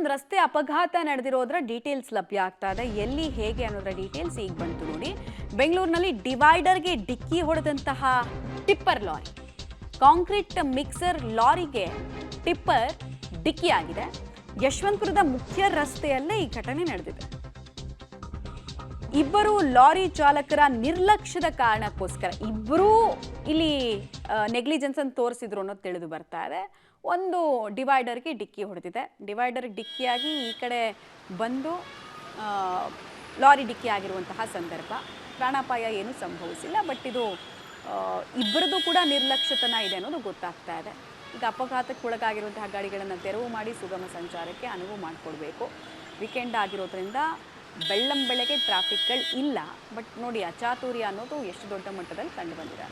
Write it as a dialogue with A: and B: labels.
A: ಒಂದು ರಸ್ತೆ ಅಪಘಾತ ನಡೆದಿರೋದ್ರ ಡೀಟೇಲ್ಸ್ ಲಭ್ಯ ಆಗ್ತಾ ಇದೆ. ಎಲ್ಲಿ ಹೇಗೆ ಅನ್ನೋದರ ಡೀಟೇಲ್ಸ್ ಈಗ ಬಂತು ನೋಡಿ. ಬೆಂಗಳೂರಿನಲ್ಲಿ ಡಿವೈಡರ್ಗೆ ಡಿಕ್ಕಿ ಹೊಡೆದಂತಹ ಟಿಪ್ಪರ್ ಲಾರಿ, ಕಾಂಕ್ರೀಟ್ ಮಿಕ್ಸರ್ ಲಾರಿಗೆ ಟಿಪ್ಪರ್ ಡಿಕ್ಕಿ ಆಗಿದೆ. ಯಶವಂತಪುರದ ಮುಖ್ಯ ರಸ್ತೆಯಲ್ಲೇ ಈ ಘಟನೆ ನಡೆದಿದೆ. ಇಬ್ಬರು ಲಾರಿ ಚಾಲಕರ ನಿರ್ಲಕ್ಷ್ಯದ ಕಾರಣಕ್ಕೋಸ್ಕರ ಇಬ್ಬರೂ ಇಲ್ಲಿ ನೆಗ್ಲಿಜೆನ್ಸ್ ಅನ್ನು ತೋರಿಸಿದ್ರು ಅನ್ನೋದು ತಿಳಿದು ಬರ್ತಾ ಇದೆ. ಒಂದು ಡಿವೈಡರ್ಗೆ ಡಿಕ್ಕಿ ಹೊಡೆದಿದೆ. ಡಿವೈಡರ್ಗೆ ಡಿಕ್ಕಿಯಾಗಿ ಈ ಕಡೆ ಬಂದು ಲಾರಿ ಡಿಕ್ಕಿ ಆಗಿರುವಂತಹ ಸಂದರ್ಭ. ಪ್ರಾಣಾಪಾಯ ಏನೂ ಸಂಭವಿಸಿಲ್ಲ. ಬಟ್ ಇದು ಇಬ್ಬರದು ಕೂಡ ನಿರ್ಲಕ್ಷ್ಯತನ ಇದೆ ಅನ್ನೋದು ಗೊತ್ತಾಗ್ತಾ ಇದೆ. ಈಗ ಅಪಘಾತಕ್ಕೊಳಗಾಗಿರುವಂತಹ ಗಾಡಿಗಳನ್ನು ತೆರವು ಮಾಡಿ ಸುಗಮ ಸಂಚಾರಕ್ಕೆ ಅನುವು ಮಾಡಿಕೊಡ್ಬೇಕು. ವೀಕೆಂಡ್ ಆಗಿರೋದ್ರಿಂದ ಬೆಳ್ಳಂಬೆಳಗ್ಗೆ ಟ್ರಾಫಿಕ್ಗಳು ಇಲ್ಲ. ಬಟ್ ನೋಡಿ, ಅಚಾತುರ್ಯ ಅನ್ನೋದು ಎಷ್ಟು ದೊಡ್ಡ ಮಟ್ಟದಲ್ಲಿ ಕಂಡು ಬಂದಿದೆ.